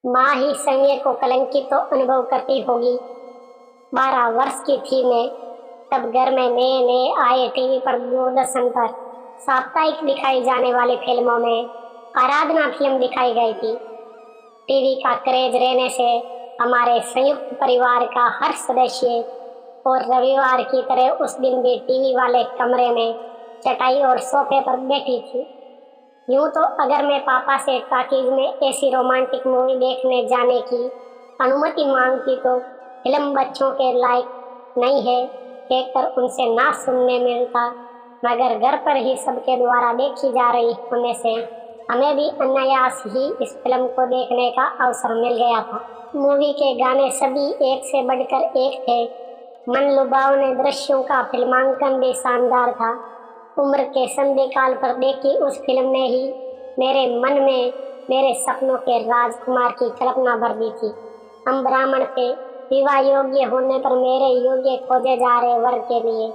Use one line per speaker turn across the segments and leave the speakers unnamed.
माँ ही संज्ञा को कलंकित तो अनुभव करती होगी। 12 वर्ष की थी मैं, तब घर में नए नए आए टीवी पर, दूरदर्शन पर साप्ताहिक दिखाई जाने वाली फिल्मों में आराधना फिल्म दिखाई गई थी। टीवी का क्रेज रहने से हमारे संयुक्त परिवार का हर सदस्य और रविवार की तरह उस दिन भी टीवी वाले कमरे में चटाई और सोफे पर बैठी थी। यूं तो अगर मैं पापा से टॉकीज में ऐसी रोमांटिक मूवी देखने जाने की अनुमति मांगती तो फिल्म बच्चों के लायक नहीं है कहकर उनसे ना सुनने मिलता, मगर घर पर ही सबके द्वारा देखी जा रही होने से हमें भी अनायास ही इस फिल्म को देखने का अवसर मिल गया था। मूवी के गाने सभी एक से बढ़कर एक थे। मन लुभावने दृश्यों का फिल्मांकन भी शानदार था। उम्र के संधि काल पर देखी उस फिल्म ने ही मेरे मन में मेरे सपनों के राजकुमार की कल्पना भर दी थी। हम ब्राह्मण थे। विवाह योग्य होने पर मेरे योग्य खोजे जा रहे वर के लिए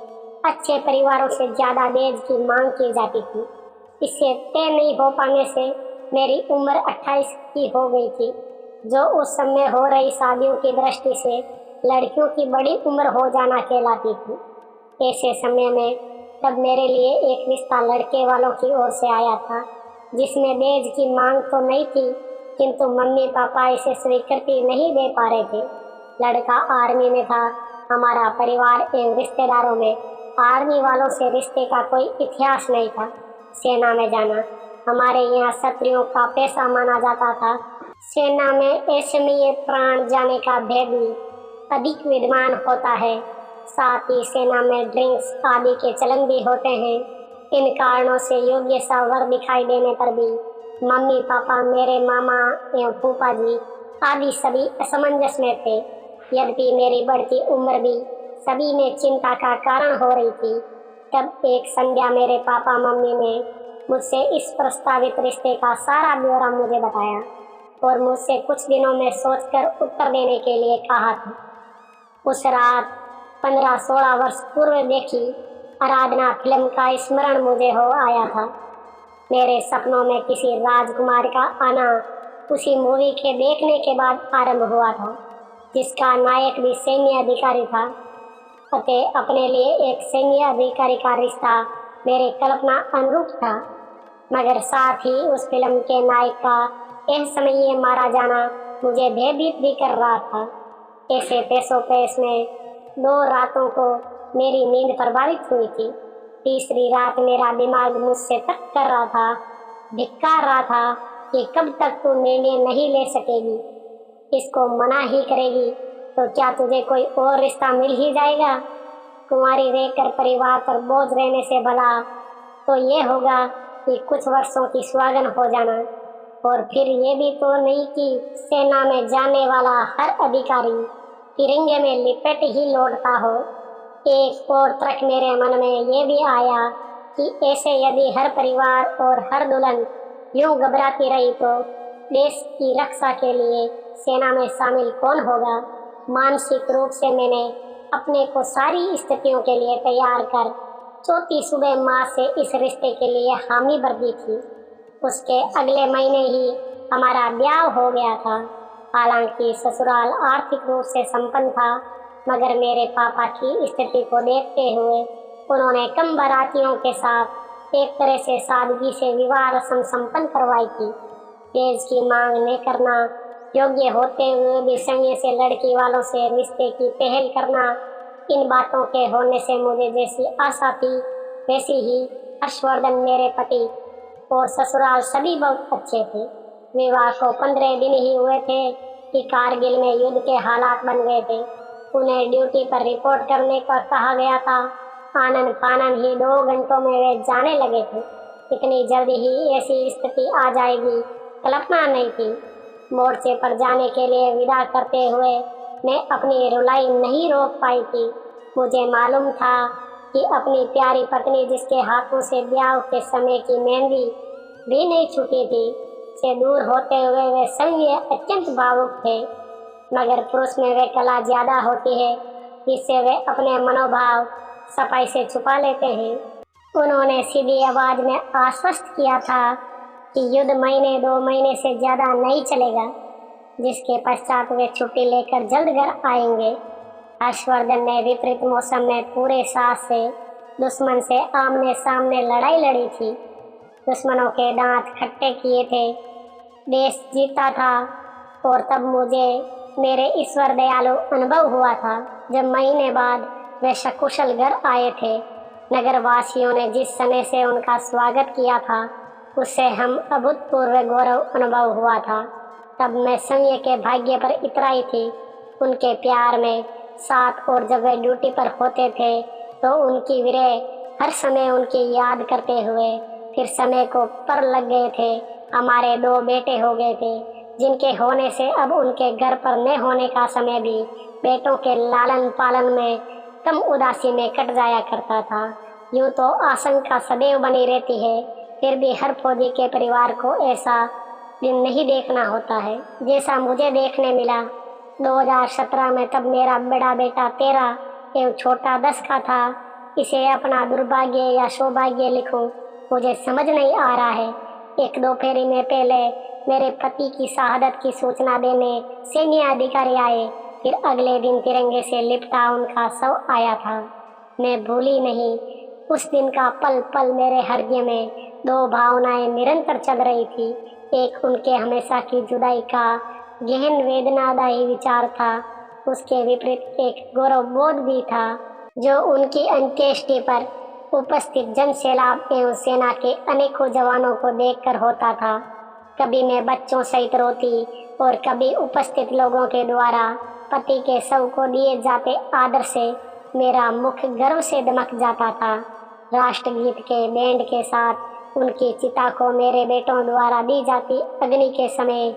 अच्छे परिवारों से ज्यादा दहेज की मांग की जाती थी। इससे तय नहीं हो पाने से मेरी उम्र 28 की हो गई थी, जो उस समय हो रही शादियों की दृष्टि से लड़कियों की बड़ी उम्र हो जाना कहलाती थी। ऐसे समय में तब मेरे लिए एक रिश्ता लड़के वालों की ओर से आया था, जिसमें दहेज की मांग तो नहीं थी, किंतु मम्मी पापा इसे स्वीकृति नहीं दे पा रहे थे। लड़का आर्मी में था। हमारा परिवार एवं रिश्तेदारों में आर्मी वालों से रिश्ते का कोई इतिहास नहीं था। सेना में जाना हमारे यहाँ क्षत्रियों का पेशा माना जाता था। सेना में ऐसे में ये प्राण जाने का भेद भी अधिक विद्यमान होता है। साथ ही सेना में ड्रिंक्स आदि के चलन भी होते हैं। इन कारणों से योग्य सा वर दिखाई देने पर भी मम्मी पापा, मेरे मामा एवं फूफा जी आदि सभी असमंजस में थे। यद्यपि मेरी बढ़ती उम्र भी सभी में चिंता का कारण हो रही थी, तब एक संध्या मेरे पापा मम्मी ने मुझसे इस प्रस्तावित रिश्ते का सारा ब्यौरा मुझे बताया और मुझसे कुछ दिनों में सोचकर उत्तर देने के लिए कहा था। उस रात 15-16 वर्ष पूर्व देखी आराधना फिल्म का स्मरण मुझे हो आया था। मेरे सपनों में किसी राजकुमार का आना उसी मूवी के देखने के बाद आरंभ हुआ था, जिसका नायक भी सैन्य अधिकारी था। अतः अपने लिए एक सैन्य अधिकारी का रिश्ता मेरे कल्पना अनुरूप था, मगर साथ ही उस फिल्म के नायक का यह समय मारा जाना मुझे भयभीत भी कर रहा था। ऐसे पेशों पेश में 2 रातों को मेरी नींद प्रभावित हुई थी। तीसरी रात मेरा दिमाग मुझसे तक कर रहा था, धिक्कार रहा था कि कब तक तू निर्णय नहीं ले सकेगी, इसको मना ही करेगी तो क्या तुझे कोई और रिश्ता मिल ही जाएगा। कुंवारी रहकर परिवार पर बोझ रहने से भला तो ये होगा कि कुछ वर्षों की सुहागन हो जाना, और फिर ये भी तो नहीं कि सेना में जाने वाला हर अधिकारी तिरंगे में लिपट ही लौटता हो। एक और तर्क मेरे मन में ये भी आया कि ऐसे यदि हर परिवार और हर दुल्हन यूं घबराती रही तो देश की रक्षा के लिए सेना में शामिल कौन होगा। मानसिक रूप से मैंने अपने को सारी स्थितियों के लिए तैयार कर चौथी सुबह माँ से इस रिश्ते के लिए हामी भर दी थी। उसके अगले महीने ही हमारा ब्याह हो गया था। हालांकि ससुराल आर्थिक रूप से संपन्न था, मगर मेरे पापा की स्थिति को देखते हुए उन्होंने कम बारातियों के साथ एक तरह से सादगी से विवाह रस्म संपन्न करवाई थी। दहेज की मांग न करना, योग्य होते हुए भी संग से लड़की वालों से रिश्ते की पहल करना, इन बातों के होने से मुझे जैसी आशा थी वैसी ही हर्षवर्धन मेरे पति और ससुराल सभी बहुत अच्छे थे। विवाह को 15 दिन ही हुए थे कि कारगिल में युद्ध के हालात बन गए थे। उन्हें ड्यूटी पर रिपोर्ट करने का कहा गया था। आनन फानन ही 2 घंटों में वे जाने लगे थे। इतनी जल्दी ही ऐसी स्थिति आ जाएगी कल्पना नहीं थी। मोर्चे पर जाने के लिए विदा करते हुए मैं अपनी रुलाई नहीं रोक पाई थी। मुझे मालूम था कि अपनी प्यारी पत्नी, जिसके हाथों से ब्याह के समय की मेहंदी भी नहीं छूटी थी, से दूर होते हुए वे संग अत्यंत भावुक थे। मगर पुरुष में वे कला ज्यादा होती है, जिससे वे अपने मनोभाव सफाई से छुपा लेते हैं। उन्होंने सीधी आवाज में आश्वस्त किया था कि युद्ध महीने 2 महीने से ज्यादा नहीं चलेगा। जिसके पश्चात वे छुट्टी लेकर जल्द घर आएंगे। हर्षवर्धन ने विपरीत मौसम में पूरे साहस से दुश्मन से आमने सामने लड़ाई लड़ी थी। दुश्मनों के दांत खट्टे किए थे, देश जीता था। और तब मुझे मेरे ईश्वर दयालु अनुभव हुआ था जब महीने बाद वे सकुशल घर आए थे। नगर वासियों ने जिस समय से उनका स्वागत किया था उससे हम अभूतपूर्व गौरव अनुभव हुआ था। तब मैं समय के भाग्य पर इतराई थी उनके प्यार में साथ। और जब वे ड्यूटी पर होते थे तो उनकी विरह हर समय उनकी याद करते हुए फिर समय को पर लग गए थे। हमारे 2 बेटे हो गए थे जिनके होने से अब उनके घर पर न होने का समय भी बेटों के लालन पालन में कम उदासी में कट जाया करता था। यूँ तो आशंका सदैव बनी रहती है, फिर भी हर फौजी के परिवार को ऐसा दिन नहीं देखना होता है जैसा मुझे देखने मिला 2017 में। तब मेरा बड़ा बेटा 13 एवं छोटा 10 का था। इसे अपना दुर्भाग्य या सौभाग्य लिखूं मुझे समझ नहीं आ रहा है। 1-2 फेरी में पहले मेरे पति की शहादत की सूचना देने सैन्य अधिकारी आए, फिर अगले दिन तिरंगे से लिपटा उनका शव आया था। मैं भूली नहीं उस दिन का पल पल। मेरे हृदय में 2 भावनाएं निरंतर चल रही थी। एक उनके हमेशा की जुदाई का गहन वेदनादायी विचार था, उसके विपरीत एक गौरव बोध भी था जो उनकी अंत्येष्टि पर उपस्थित जनसैलाब एवं सेना के अनेकों जवानों को देखकर होता था। कभी मैं बच्चों सहित रोती और कभी उपस्थित लोगों के द्वारा पति के शव को दिए जाते आदर से मेरा मुख गर्व से दमक जाता था। राष्ट्रगीत के बैंड के साथ उनकी चिता को मेरे बेटों द्वारा दी जाती अग्नि के समय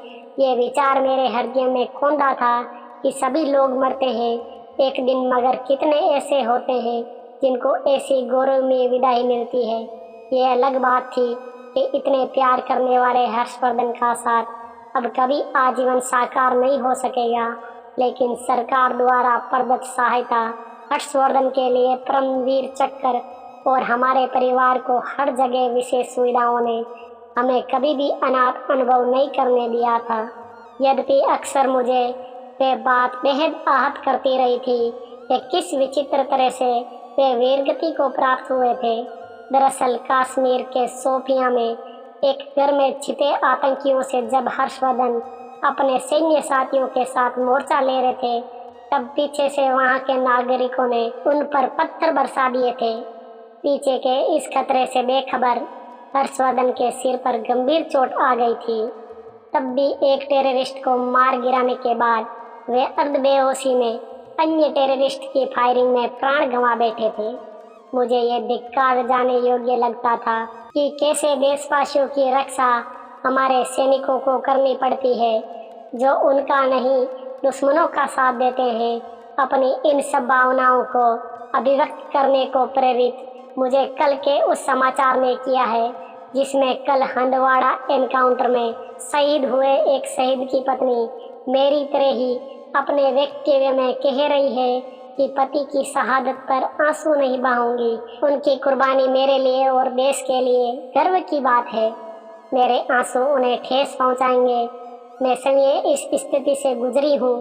ये विचार मेरे हृदय में खोंदा था कि सभी लोग मरते हैं एक दिन, मगर कितने ऐसे होते हैं जिनको ऐसी गौरवमयी विदाई मिलती है। ये अलग बात थी कि इतने प्यार करने वाले हर्षवर्धन का साथ अब कभी आजीवन साकार नहीं हो सकेगा, लेकिन सरकार द्वारा प्रदत्त सहायता, हर्षवर्धन के लिए परमवीर चक्र और हमारे परिवार को हर जगह विशेष सुविधाओं ने हमें कभी भी अनाथ अनुभव नहीं करने दिया था। यद्यपि अक्सर मुझे वे बात बेहद आहत करती रही थी कि किस विचित्र तरह से वे वीरगति को प्राप्त हुए थे। दरअसल कश्मीर के शोपियां में एक घर में छिपे आतंकियों से जब हर्षवर्धन अपने सैन्य साथियों के साथ मोर्चा ले रहे थे, तब पीछे से वहां के नागरिकों ने उन पर पत्थर बरसा दिए थे। पीछे के इस खतरे से बेखबर हर्षवर्धन के सिर पर गंभीर चोट आ गई थी। तब भी एक टेररिस्ट को मार गिराने के बाद वे अर्ध बेहोशी में अन्य टेररिस्ट की फायरिंग में प्राण गंवा बैठे थे। मुझे ये धिक्कार जाने योग्य लगता था कि कैसे देशवासियों की रक्षा हमारे सैनिकों को करनी पड़ती है जो उनका नहीं दुश्मनों का साथ देते हैं। अपनी इन सब भावनाओं को अभिव्यक्त करने को प्रेरित मुझे कल के उस समाचार ने किया है जिसमें कल हंदवाड़ा एनकाउंटर में शहीद हुए एक शहीद की पत्नी मेरी तरह ही अपने वक्तव्य में कह रही है कि पति की शहादत पर आंसू नहीं बहाऊंगी। उनकी कुर्बानी मेरे लिए और देश के लिए गर्व की बात है। मेरे आंसू उन्हें ठेस पहुंचाएंगे। मैं समय इस स्थिति से गुजरी हूँ,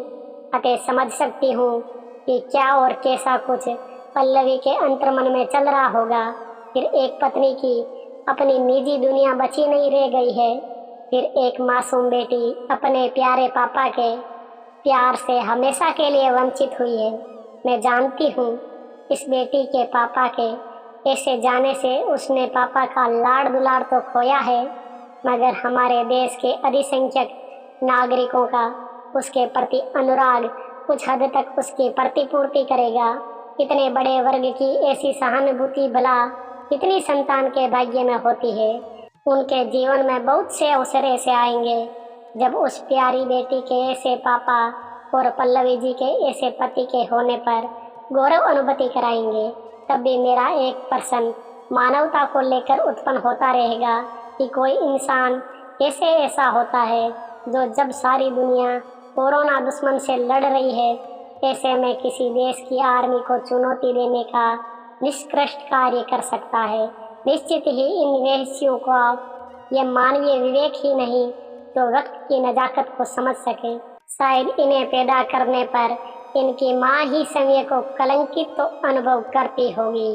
अतः समझ सकती हूँ कि क्या और कैसा कुछ पल्लवी के अंतर्मन में चल रहा होगा। फिर एक पत्नी की अपनी निजी दुनिया बची नहीं रह गई है। फिर एक मासूम बेटी अपने प्यारे पापा के प्यार से हमेशा के लिए वंचित हुई है। मैं जानती हूँ इस बेटी के पापा के ऐसे जाने से उसने पापा का लाड़ दुलार तो खोया है, मगर हमारे देश के अधिसंख्यक नागरिकों का उसके प्रति अनुराग कुछ हद तक उसकी प्रतिपूर्ति करेगा। इतने बड़े वर्ग की ऐसी सहानुभूति भला कितनी संतान के भाग्य में होती है। उनके जीवन में बहुत से अवसर ऐसे आएंगे जब उस प्यारी बेटी के ऐसे पापा और पल्लवी जी के ऐसे पति के होने पर गौरव अनुभूति कराएंगे। तब भी मेरा एक प्रश्न मानवता को लेकर उत्पन्न होता रहेगा कि कोई इंसान कैसे ऐसा होता है जो जब सारी दुनिया कोरोना दुश्मन से लड़ रही है, ऐसे में किसी देश की आर्मी को चुनौती देने का निष्कृष्ट कार्य कर सकता है। निश्चित ही इन वेश्यों को यह मानवीय विवेक ही नहीं तो वक्त की नजाकत को समझ सके। शायद इन्हें पैदा करने पर इनकी माँ ही समय को कलंकित तो अनुभव करती होगी।